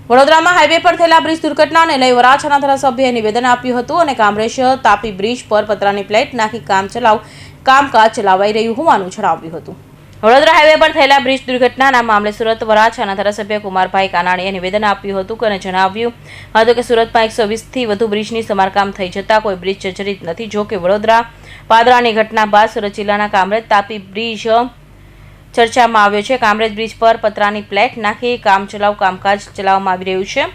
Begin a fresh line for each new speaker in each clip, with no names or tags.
વડોદરામાં હાઈવે પર થયેલા બ્રિજ દુર્ઘટનાને લઈ વરાછાના ધારાસભ્યએ નિવેદન આપ્યું હતું અને કામરેજ તાપી બ્રિજ પર પતરાની પ્લેટ નાખી કામકાજ ચલાવાઈ રહ્યું હોવાનું જણાવ્યું હતું। વડોદરા હાઈવે પર થયેલા બ્રિજ દુર્ઘટનાના મામલે સુરત વરાછાના ધારાસભ્ય કુમારભાઈ કાનાણીએ નિવેદન આપ્યું હતું અને જણાવ્યું હતું કે સુરતમાં 120થી વધુ બ્રિજની સમારકામ થઈ જતા કોઈ બ્રિજ જર્જરિત નથી। જો કે વડોદરા પાદરાની ઘટના બાદ સુરત જિલ્લાના કામરેજ તાપી બ્રિજ ચર્ચામાં આવ્યો છે। કામરેજ બ્રિજ પર પતરાની પ્લેટ નાખી કામકાજ ચલાવવામાં આવી રહ્યું છે।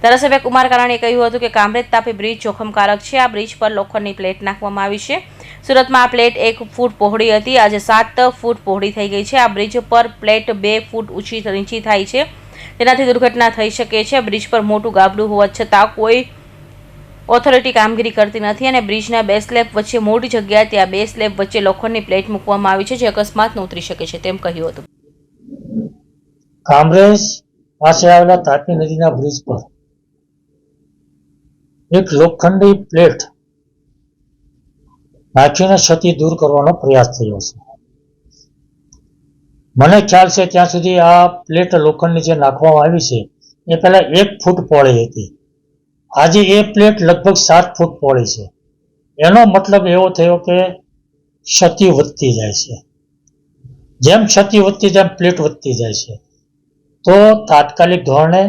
ધારાસભ્ય કુમાર કાનાણીએ કહ્યું હતું કે કામરેજ તાપી બ્રિજ જોખમકારક છે। આ બ્રિજ પર લોખંડની પ્લેટ નાખવામાં આવી છે। સુરતમાં આ પ્લેટ 1 ફૂટ પહોળી હતી, આજે 7 ફૂટ પહોળી થઈ ગઈ છે। આ બ્રિજ પર પ્લેટ 2 ફૂટ ઊંચી થાય છે, તેનાથી દુર્ઘટના થઈ શકે છે। બ્રિજ પર મોટું ગાબડું હોવા છતાં કોઈ ઓથોરિટી કામગીરી કરતી નથી અને બ્રિજના 2 સ્લેબ વચ્ચે મોટી જગ્યાએ ત્યાં 2 સ્લેબ વચ્ચે લોખંડની પ્લેટ મૂકવામાં આવી છે, જે અકસ્માતને ઉતરી શકે છે તેમ કહ્યું હતું।
કામરેજ પાસે આવેલા તાપી નદીના બ્રિજ પર એક લોખંડી પ્લેટ નાખીને ક્ષતિ દૂર કરવાનો પ્રયાસ થયો છે। મને ખ્યાલ છે ત્યાં સુધી આ પ્લેટ લોખંડની જે નાખવામાં આવી છે એ પહેલા 1 ફૂટ પહોળી હતી, આજે એ પ્લેટ લગભગ 7 ફૂટ પહોળી છે। એનો મતલબ એવો થયો કે ક્ષતિ વધતી જાય છે, જેમ ક્ષતિ વધતી જેમ પ્લેટ વધતી જાય છે, તો તાત્કાલિક ધોરણે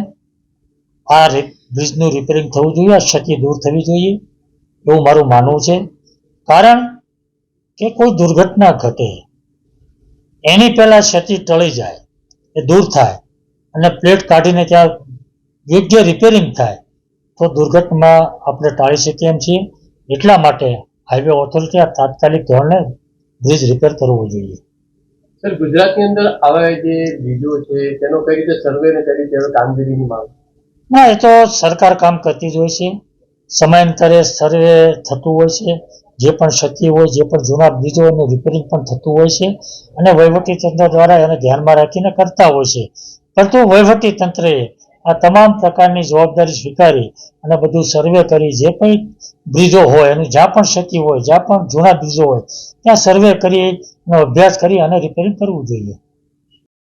આ બ્રિજનું રિપેરિંગ થવું જોઈએ, આ ક્ષતિ દૂર થવી જોઈએ એવું મારું માનવું છે। કારણ કે કોઈ દુર્ઘટના ઘટે એની પહેલા ક્ષતિ ટળી જાય, એ દૂર થાય અને પ્લેટ કાઢીને ત્યાં યોગ્ય રિપેરિંગ થાય તો દુર્ઘટના આપણે ટાળી શકીએ એમ છીએ। એટલા માટે હાઈવે ઓથોરિટી આ તાત્કાલિક ધોરણે બ્રિજ રિપેર કરવો જોઈએ।
સર, ગુજરાતની અંદર આવા જે બ્રિજો છે તેનો કઈ રીતે સર્વે ને કઈ રીતે કામગીરીની માંગ?
ના, એ તો સરકાર કામ કરતી જ હોય છે, સમયાંતરે સર્વે થતું હોય છે, જે પણ ક્ષતિ હોય, જે પણ જૂના બ્રિજો એનું રિપેરિંગ પણ થતું હોય છે અને વહીવટીતંત્ર દ્વારા એને ધ્યાનમાં રાખીને કરતા હોય છે। પરંતુ વહીવટીતંત્રએ આ તમામ પ્રકારની જવાબદારી સ્વીકારી અને બધું સર્વે કરી જે કંઈ બ્રિજો હોય એની જ્યાં પણ ક્ષતિ હોય, જ્યાં પણ જૂના બ્રિજો હોય ત્યાં સર્વે કરી એનો અભ્યાસ કરી અને રિપેરિંગ કરવું જોઈએ।